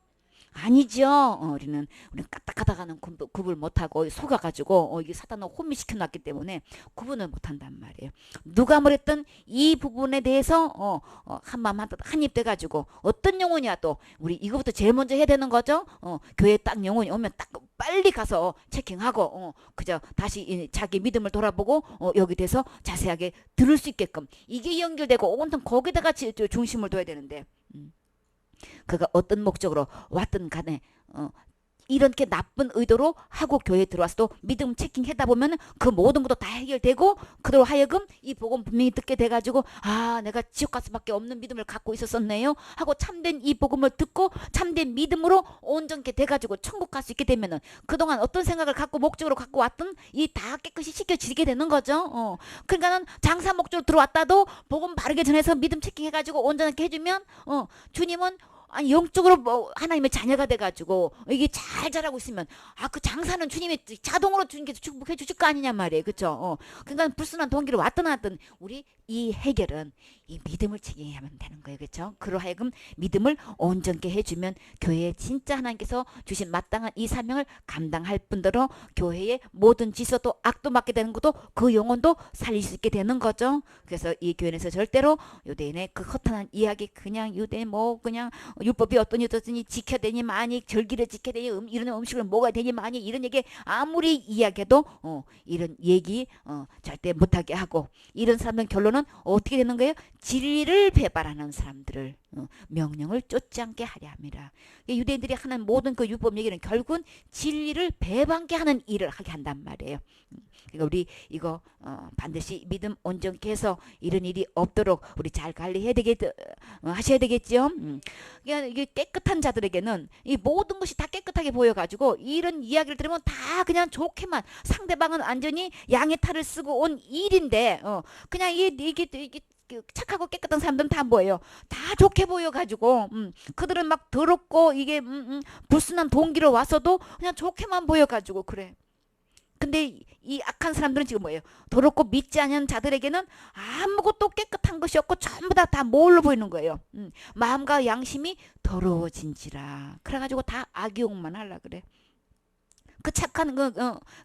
아니죠. 우리는 까딱하다가는 구분을 못하고 속아가지고 이게 사탄을 혼미시켜놨기 때문에 구분을 못한단 말이에요. 누가 뭐랬든 이 부분에 대해서 한마음 한입 돼가지고 어떤 영혼이야 또 우리 이거부터 제일 먼저 해야 되는 거죠. 교회 딱 영혼이 오면 딱 빨리 가서 체킹하고 그저 다시 자기 믿음을 돌아보고 여기 대해서 자세하게 들을 수 있게끔 이게 연결되고 온통 거기다가 중심을 둬야 되는데 그가 어떤 목적으로 왔든 간에 이렇게 나쁜 의도로 하고 교회에 들어와서도 믿음 체킹하다 보면 그 모든 것도 다 해결되고 그대로 하여금 이 복음 분명히 듣게 돼가지고 아 내가 지옥 갈 수밖에 없는 믿음을 갖고 있었었네요 하고 참된 이 복음을 듣고 참된 믿음으로 온전케 돼가지고 천국 갈 수 있게 되면은 그동안 어떤 생각을 갖고 목적으로 갖고 왔든 이 다 깨끗이 씻겨지게 되는 거죠. 그러니까는 장사 목적으로 들어왔다도 복음 바르게 전해서 믿음 체킹해가지고 온전하게 해주면 주님은 아니 영적으로 뭐 하나님의 자녀가 돼가지고 이게 잘 자라고 있으면 아 그 장사는 주님이 자동으로 주님께서 축복해 주실 거 아니냐 말이에요. 그렇죠? 그러니까 불순한 동기로 왔든 하든 우리 이 해결은 이 믿음을 체계하면 되는 거예요. 그렇죠? 그로 하여금 믿음을 온전케 해주면 교회에 진짜 하나님께서 주신 마땅한 이 사명을 감당할 뿐더러 교회의 모든 지서도 악도 맡게 되는 것도 그 영혼도 살릴 수 있게 되는 거죠. 그래서 이 교회에서 절대로 유대인의 그 허탄한 이야기 그냥 유대인 뭐 그냥 율법이 어떠니 지켜야 되니 많이 절기를 지켜야 되니 이런 음식을 먹어야 되니 많이 이런 얘기 아무리 이야기해도 이런 얘기 절대 못하게 하고 이런 사람들은 결론은 어떻게 되는 거예요? 진리를 배반하는 사람들을 명령을 쫓지 않게 하려 합니다. 유대인들이 하는 모든 그 율법 얘기는 결국은 진리를 배반케 하는 일을 하게 한단 말이에요. 그러니까 우리 이거 반드시 믿음 온전케 해서 이런 일이 없도록 우리 잘 관리해야 하셔야 되겠죠. 그러니까 이게 깨끗한 자들에게는 이 모든 것이 다 깨끗하게 보여가지고 이런 이야기를 들으면 다 그냥 좋게만 상대방은 완전히 양의 탈을 쓰고 온 일인데 그냥 이게 착하고 깨끗한 사람들은 다 뭐예요? 다 좋게 보여가지고 그들은 막 더럽고 이게 불순한 동기로 와서도 그냥 좋게만 보여가지고 그래. 근데 이 악한 사람들은 지금 뭐예요? 더럽고 믿지 않는 자들에게는 아무것도 깨끗한 것이 없고 전부 다 뭘로 보이는 거예요. 마음과 양심이 더러워진지라. 그래가지고 다 악용만 하려 그래. 그 착한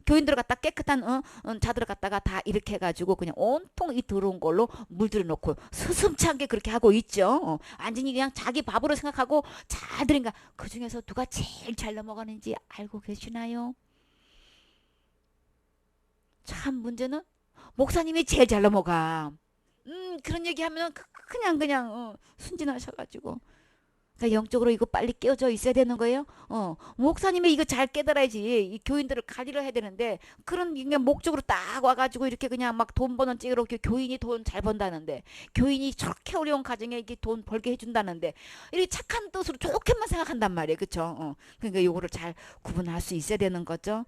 교인들을 갖다 깨끗한 자들을 갖다가 다 이렇게 해가지고 그냥 온통 이 더러운 걸로 물들여 놓고 스슴찮게 그렇게 하고 있죠. 완전히 그냥 자기 밥으로 생각하고 잘 들으니까 그 중에서 누가 제일 잘 넘어가는지 알고 계시나요? 참 문제는 목사님이 제일 잘 넘어가. 그런 얘기하면 그냥 순진하셔가지고. 그러니까 영적으로 이거 빨리 깨어져 있어야 되는 거예요. 목사님이 이거 잘 깨달아야지 이 교인들을 관리를 해야 되는데 그런 목적으로 딱 와가지고 이렇게 그냥 막 돈 버는 찌그러 교인이 돈 잘 번다는데 교인이 저렇게 어려운 가정에 이렇게 돈 벌게 해준다는데 이렇게 착한 뜻으로 좋게만 생각한단 말이에요. 그렇죠? 그러니까 요거를 잘 구분할 수 있어야 되는 거죠.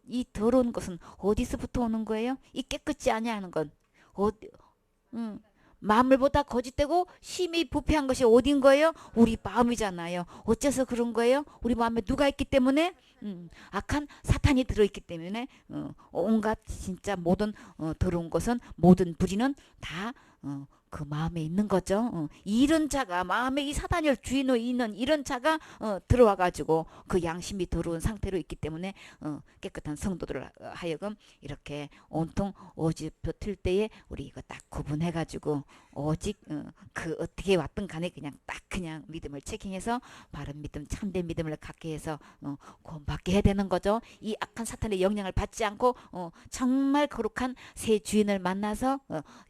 이 더러운 것은 어디서부터 오는 거예요? 이 깨끗지 아니하는 건 어디? 마음을보다 거짓되고 심히 부패한 것이 어딘 거예요? 우리 마음이잖아요. 어째서 그런 거예요? 우리 마음에 누가 있기 때문에? 악한 사탄이 들어있기 때문에 온갖 진짜 모든 더러운 것은 모든 불의는 다 그 마음에 있는 거죠. 이런 자가 마음에 이 사단을 주인으로 있는 이런 자가 들어와 가지고 그 양심이 더러운 상태로 있기 때문에 깨끗한 성도들 하여금 이렇게 온통 오직 버틸 때에 우리 이거 딱 구분해 가지고 오직 그 어떻게 왔든 간에 그냥 딱 그냥 믿음을 체킹해서 바른 믿음 참된 믿음을 갖게 해서 구원받게 해야 되는 거죠. 이 악한 사탄의 영향을 받지 않고 정말 거룩한 새 주인을 만나서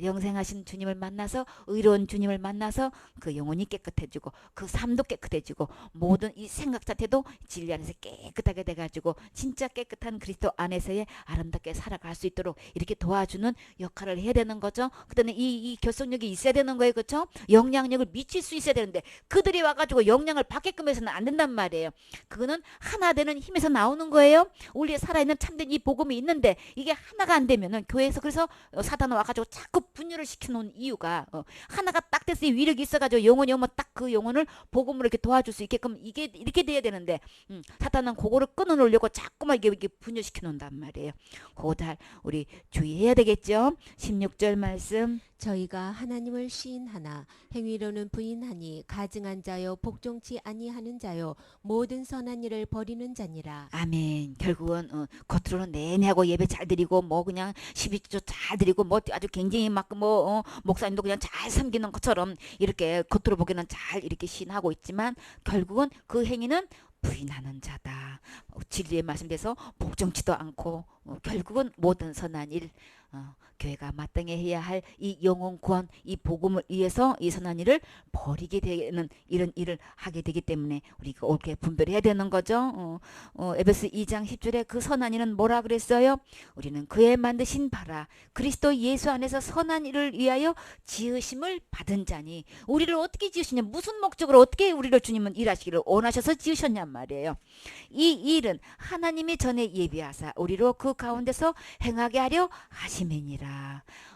영생하신 주님을 만나서 만나서 의로운 주님을 만나서 그 영혼이 깨끗해지고 그 삶도 깨끗해지고 모든 이 생각 자체도 진리 안에서 깨끗하게 돼가지고 진짜 깨끗한 그리스도 안에서의 아름답게 살아갈 수 있도록 이렇게 도와주는 역할을 해야 되는 거죠. 그다음에 이 결속력이 있어야 되는 거예요. 그렇죠? 영향력을 미칠 수 있어야 되는데 그들이 와가지고 영향을 받게끔 해서는 안 된단 말이에요. 그거는 하나 되는 힘에서 나오는 거예요. 우리의 살아있는 참된 이 복음이 있는데 이게 하나가 안 되면은 교회에서 그래서 사단은 와가지고 자꾸 분열을 시켜놓은 이유가 하나가 딱 돼서 위력이 있어가지고 영혼이 오면 딱 그 영혼을 복음으로 이렇게 도와줄 수 있게끔 이게 이렇게 돼야 되는데 사단은 그거를 끊어놓으려고 자꾸만 이게 분열시켜 놓는단 말이에요. 그거 다 우리 주의해야 되겠죠. 16절 말씀. 저희가 하나님을 시인하나 행위로는 부인하니 가증한 자요 복종치 아니하는 자요 모든 선한 일을 버리는 자니라. 아멘. 결국은 겉으로는 내내 하고 예배 잘 드리고 뭐 그냥 12조 잘 드리고 뭐 아주 굉장히 막 뭐 목사님도 그냥 잘 섬기는 것처럼 이렇게 겉으로 보기에는 잘 이렇게 시인하고 있지만 결국은 그 행위는 부인하는 자다. 진리의 말씀대로 복종치도 않고 결국은 모든 선한 일 교회가 마땅히 해야 할 이 영혼 구원 이 복음을 위해서 이 선한 일을 버리게 되는 이런 일을 하게 되기 때문에 우리가 옳게 분별해야 되는 거죠. 에베소 2장 10절에 그 선한 일은 뭐라 그랬어요? 우리는 그의 만드신 바라 그리스도 예수 안에서 선한 일을 위하여 지으심을 받은 자니 우리를 어떻게 지으시냐 무슨 목적으로 어떻게 우리를 주님은 일하시기를 원하셔서 지으셨냔 말이에요. 이 일은 하나님이 전에 예비하사 우리로 그 가운데서 행하게 하려 하심이니라.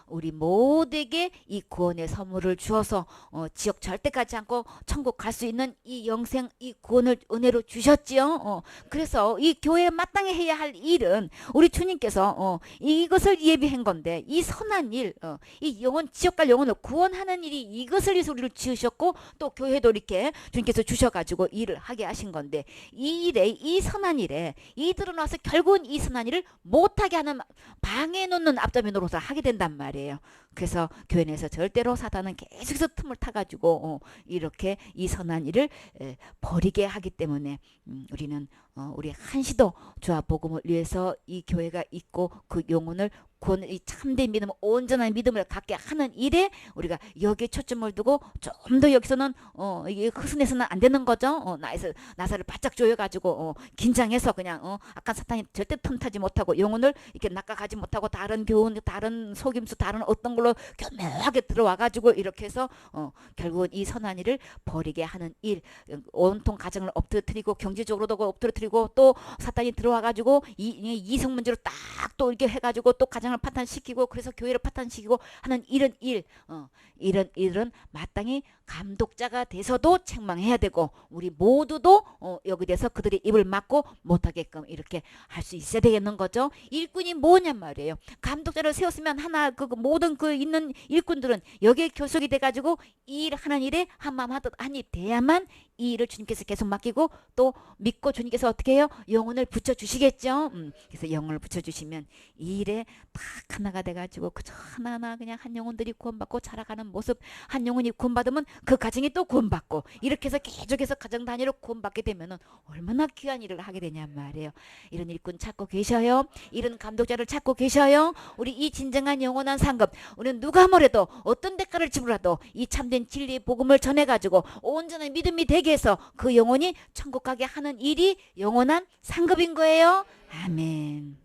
우리 모두에게 이 구원의 선물을 주어서 지옥 절대 가지 않고 천국 갈 수 있는 이 영생 이 구원을 은혜로 주셨지요. 그래서 이 교회에 마땅히 해야 할 일은 우리 주님께서 이것을 예비한 건데 이 선한 일, 이 영혼 지옥 갈 영혼을 구원하는 일이 이것을 위해서 우리를 지으셨고 또 교회도 이렇게 주님께서 주셔가지고 일을 하게 하신 건데 이 일에 이 선한 일에 이들은 와서 결국은 이 선한 일을 못하게 하는 방해 놓는 앞잡이 노릇을 하게 된단 말이에요. 그래서 교회 내에서 절대로 사단은 계속해서 틈을 타가지고 이렇게 이 선한 일을 버리게 하기 때문에 우리는 우리 한시도 주와 복음을 위해서 이 교회가 있고 그 영혼을 구원을 이 참된 믿음 온전한 믿음을 갖게 하는 일에 우리가 여기에 초점을 두고 좀 더 여기서는 이게 흐슨해서는 안 되는 거죠. 나사를 바짝 조여가지고 긴장해서 그냥 아까 사탄이 절대 틈타지 못하고 영혼을 이렇게 낚아가지 못하고 다른 교훈 다른 속임수 다른 어떤 걸로 교묘하게 들어와가지고 이렇게 해서 결국은 이 선한 일을 버리게 하는 일 온통 가정을 엎드러뜨리고 경제적으로도 엎드러뜨리고 또 사탄이 들어와가지고 이성 문제로 딱 또 이렇게 해가지고 또 가정을 파탄시키고 그래서 교회를 파탄시키고 하는 이런 이런 일은 마땅히 감독자가 돼서도 책망해야 되고 우리 모두도 여기 대해서 그들의 입을 막고 못하게끔 이렇게 할 수 있어야 되겠는 거죠. 일꾼이 뭐냔 말이에요. 감독자를 세웠으면 하나 그 모든 그 있는 일꾼들은 여기에 교속이 돼가지고 이 일 하는 일에 한마음 한입 돼야만 이 일을 주님께서 계속 맡기고 또 믿고 주님께서 어떻게 해요? 영혼을 붙여주시겠죠. 그래서 영혼을 붙여주시면 이 일에 딱 하나가 돼가지고 그저 하나하나 그냥 한 영혼들이 구원받고 자라가는 모습 한 영혼이 구원받으면 그 가정이 또 구원받고 이렇게 해서 계속해서 가정 단위로 구원받게 되면은 얼마나 귀한 일을 하게 되냔 말이에요. 이런 일꾼 찾고 계셔요. 이런 감독자를 찾고 계셔요. 우리 이 진정한 영원한 상급 우리는 누가 뭐래도 어떤 대가를 지불하도 이 참된 진리의 복음을 전해가지고 온전한 믿음이 되게 해서 그 영혼이 천국 가게 하는 일이 영원한 상급인 거예요. 아멘.